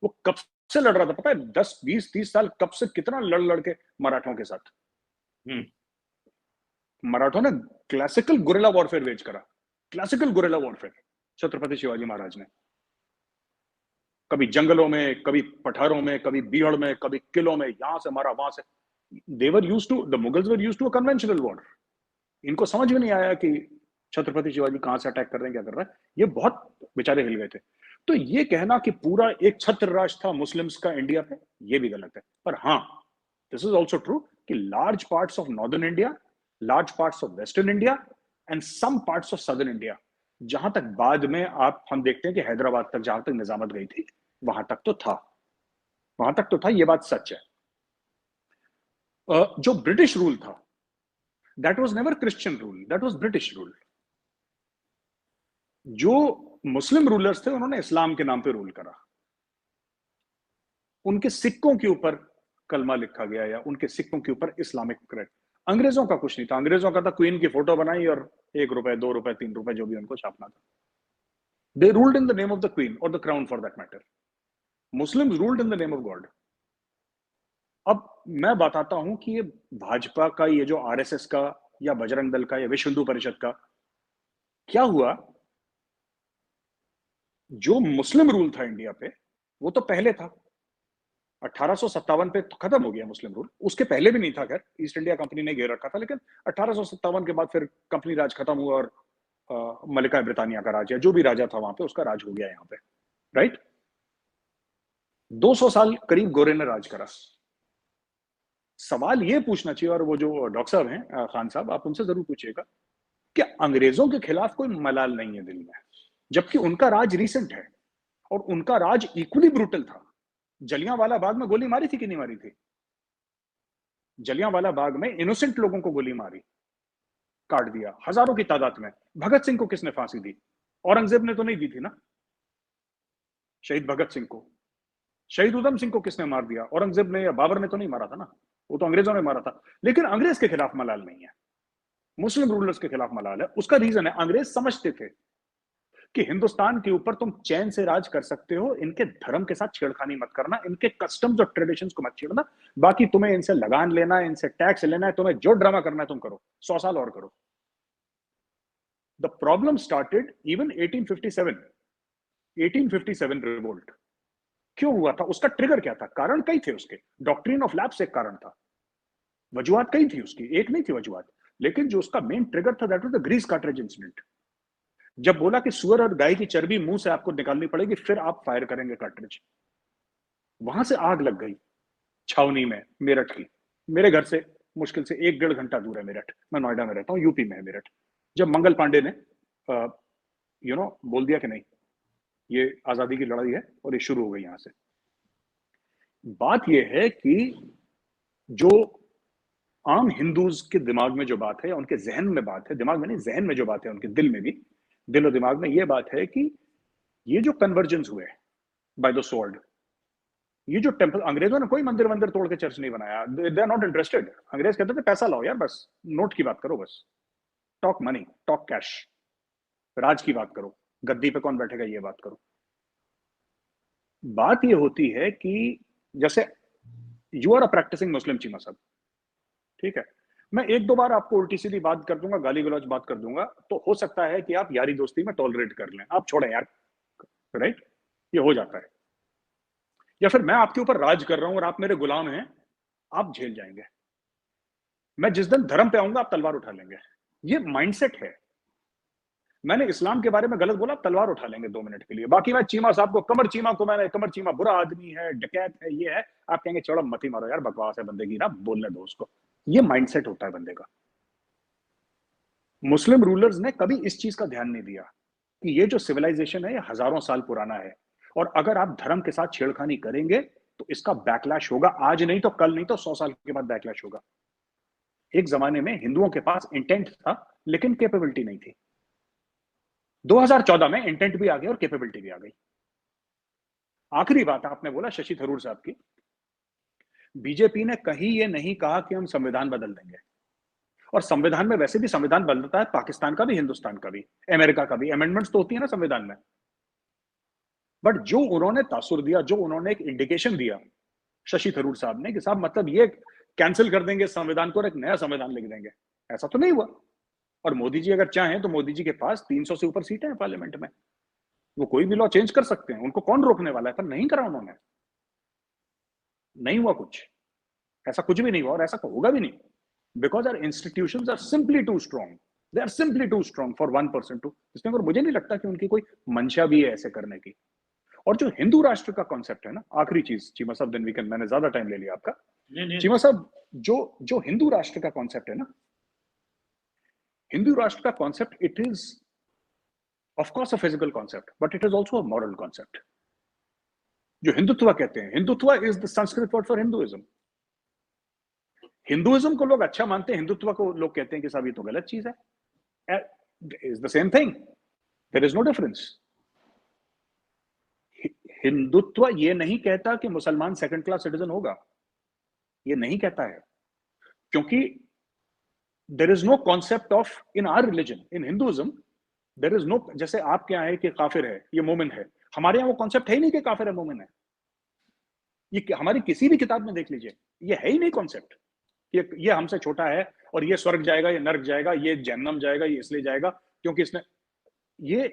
वो कब से लड़ रहा था पता है? 10 20 30 साल कब से कितना लड़ लड़ के मराठों के साथ। मराठों ने क्लासिकल गुरिल्ला वॉरफेयर वेज करा, classical guerrilla warfare Chhatrapati Shivaji Maharaj ने। कभी जंगलों में, कभी पठारों में, कभी बीहड़ में, कभी किलों में, यहां से मारा वहां से। They were used to the Mughals were used to a conventional war. इनको समझ में नहीं आया कि छत्रपति शिवाजी कहां से अटैक कर रहे हैं, क्या कर रहा है। ये बहुत बेचारे हिल गए थे। तो ये कहना कि पूरा एक छत्र राज था मुस्लिम्स का इंडिया पे, ये भी गलत है। पर हाँ, दिस इज ऑल्सो ट्रू कि large parts of northern India, large parts of western India and some parts of southern India, जहां तक बाद में आप हम देखते हैं कि हैदराबाद तक जहां तक निजामत गई थी, वहां तक तो था, वहां तक तो था, ये बात सच है। जो ब्रिटिश रूल था, that was never Christian rule, that was British rule. जो मुस्लिम रूलर्स थे उन्होंने इस्लाम के नाम पे रूल करा। उनके सिक्कों के ऊपर कलमा लिखा गया या उनके सिक्कों के ऊपर इस्लामिक क्रेड। अंग्रेजों का कुछ नहीं था। अंग्रेजों का था क्वीन की फोटो बनाई और 1 रुपए 2 रुपए 3 रुपए जो भी उनको छापना था। They ruled in the name of the queen और the crown for that matter. Muslims ruled in the name of God. अब मैं बताता हूं कि ये भाजपा का, ये जो आरएसएस का या बजरंग दल का या विश्व हिंदू परिषद का क्या हुआ, जो मुस्लिम रूल था इंडिया पे वो तो पहले था। 1857 पे तो खत्म हो गया मुस्लिम रूल, उसके पहले भी नहीं था। खैर, ईस्ट इंडिया कंपनी ने घेर रखा था, लेकिन 1857 के बाद फिर कंपनी राज खत्म हुआ और मलिका ब्रिटानिया का राज, या जो भी राजा था वहां पे, उसका राज हो गया यहाँ पे। राइट। 200 साल करीब गोरे ने राज करा। सवाल ये पूछना चाहिए, और वो जो डॉक्टर साहब हैं खान साहब, आप उनसे जरूर पूछिएगा कि अंग्रेजों के खिलाफ कोई मलाल नहीं है दिल में, जबकि उनका राज रिसेंट है और उनका राज इक्वली ब्रूटल था। जलियांवाला बाग में गोली मारी थी कि नहीं मारी थी? जलियांवाला बाग में इनोसेंट लोगों को गोली मारी, काट दिया हजारों की तादाद में। भगत सिंह को किसने फांसी दी? औरंगजेब ने तो नहीं दी थी ना, शहीद भगत सिंह को। शहीद उधम सिंह को किसने मार दिया? औरंगजेब ने या बाबर ने तो नहीं मारा था ना, वो तो अंग्रेजों ने मारा था। लेकिन अंग्रेज के खिलाफ मलाल नहीं है, मुस्लिम रूलर्स के खिलाफ मलाल है। उसका रीजन है, अंग्रेज समझते थे कि हिंदुस्तान के ऊपर तुम चैन से राज कर सकते हो, इनके धर्म के साथ छेड़खानी मत करना, इनके कस्टम्स और ट्रेडिशंस को मत छेड़ना। बाकी तुम्हें इनसे लगान लेना है, इनसे टैक्स लेना है, तुम्हें जो ड्रामा करना है तुम करो, 100 साल और करो। The problem started even 1857, 1857 revolt क्यों हुआ था? उसका ट्रिगर क्या था? कारण कई थे उसके। डॉक्ट्रिन ऑफ लैप्स एक कारण था, वजूहत कई थी उसकी, एक नहीं थी वजूहत। लेकिन जो उसका मेन ट्रिगर था, that was the grease cartridge incident. जब बोला कि सुअर और गाय की चर्बी मुंह से आपको निकालनी पड़ेगी, फिर आप फायर करेंगे कार्ट्रिज। वहां से आग लग गई छावनी में, मेरठ की। मेरे घर से मुश्किल से 1 डेढ़ घंटा दूर है मेरठ, मैं नोएडा में रहता हूँ, यूपी में है मेरठ। जब मंगल पांडे ने बोल दिया कि नहीं, ये आजादी की लड़ाई है और ये शुरू हो गई यहां से। बात यह है कि जो आम हिंदूज के दिमाग में जो बात है, उनके जहन में बात है, दिमाग में नहीं जहन में जो बात है, उनके दिल में भी, दिल और दिमाग में यह बात है कि ये जो कन्वर्जेंस हुए बाय द स्वॉर्ड, ये जो टेम्पल, अंग्रेजों ने कोई मंदिर मंदिर तोड़ के चर्च नहीं बनाया। They are not interested. अंग्रेज कहते थे पैसा लाओ यार, बस नोट की बात करो, बस टॉक मनी, टॉक कैश, राज की बात करो, गद्दी पे कौन बैठेगा ये बात करो। बात ये होती है कि जैसे यू आर अ प्रैक्टिसिंग मुस्लिम चीमा साहब, ठीक है, मैं एक दो बार आपको उल्टी सीधी बात कर दूंगा, गाली गलौज बात कर दूंगा, तो हो सकता है कि आप यारी दोस्ती में टॉलरेट कर लें, आप छोड़ें यार, राइट, ये हो जाता है। या फिर मैं आपके ऊपर राज कर रहा हूं और आप मेरे गुलाम हैं, आप झेल जाएंगे। मैं जिस दिन धर्म पे आऊंगा आप तलवार उठा लेंगे। ये माइंडसेट है। मैंने इस्लाम के बारे में गलत बोला, आप तलवार उठा लेंगे 2 मिनट के लिए। बाकी मैं चीमा साहब को, कमर चीमा को, मैंने कमर चीमा बुरा आदमी है, डकैत है, ये है, आप कहेंगे चलो मत ही मारो यार, बकवास है बंदे की, ना बोलने दो उसको। ये माइंडसेट होता है बंदे का। मुस्लिम रूलर्स ने कभी इस चीज का ध्यान नहीं दिया कि ये जो सिविलाइजेशन है ये हजारों साल पुराना है, और अगर आप धर्म के साथ छेड़खानी करेंगे तो इसका बैकलैश होगा, आज नहीं तो कल, नहीं तो 100 साल के बाद बैकलैश होगा। एक जमाने में हिंदुओं के पास इंटेंट था लेकिन कैपेबिलिटी नहीं थी। 2014 में इंटेंट भी आ गया और कैपेबिलिटी भी आ गई। आखिरी बात आपने बोला शशि थरूर साहब की, बीजेपी ने कहीं ये नहीं कहा कि हम संविधान बदल देंगे। और संविधान में वैसे भी संविधान बदलता है, पाकिस्तान का भी, हिंदुस्तान का भी, अमेरिका का भी, अमेंडमेंट्स तो होती है ना संविधान में। बट जो उन्होंने तासुर दिया, जो उन्होंने एक इंडिकेशन दिया शशि थरूर साहब ने कि साहब मतलब ये कैंसिल कर देंगे संविधान को और एक नया संविधान लिख देंगे, ऐसा तो नहीं हुआ। और मोदी जी अगर चाहें तो मोदी जी के पास 300 से ऊपर सीटें हैं पार्लियामेंट में, वो कोई भी लॉ चेंज कर सकते हैं, उनको कौन रोकने वाला है? पर नहीं करा उन्होंने, नहीं हुआ कुछ, ऐसा कुछ भी नहीं हुआ और ऐसा होगा भी नहीं, because our institutions are simply too strong, they are simply too strong for one person too, इसमें और मुझे नहीं लगता कि उनकी कोई मंशा भी है ऐसे करने की। और जो हिंदू राष्ट्र का कॉन्सेप्ट है ना, आखिरी चीज चीमा साहब, देन वी कैन, मैंने ज्यादा टाइम ले लिया आपका। चीमा साहब, जो जो हिंदू राष्ट्र का कॉन्सेप्ट है ना, हिंदू राष्ट्र का concept, it is of course a physical concept, but it is also a moral concept. जो हिंदुत्व कहते हैं, Hindutva is the Sanskrit word for Hinduism. Hinduism को लोग अच्छा मानते हैं, हिंदुत्व को लोग कहते हैं कि साहब ये तो गलत चीज है। Is the same thing, there is no difference. Hindutva ये नहीं कहता कि मुसलमान सेकंड क्लास सिटीजन होगा, ये नहीं कहता है, क्योंकि there is no concept of, in our religion, in Hinduism there is no, जैसे आपके यहाँ है कि काफिर है, ये मोमिन है, हमारे यहाँ वो कॉन्सेप्ट है ही नहीं कि काफिर है मोमिन है। ये हमारी किसी भी किताब में देख लीजिए, ये है ही नहीं कॉन्सेप्ट। ये हमसे छोटा है और ये स्वर्ग जाएगा, ये नर्क जाएगा, ये जहन्नम जाएगा, ये इसलिए जाएगा क्योंकि इसने, ये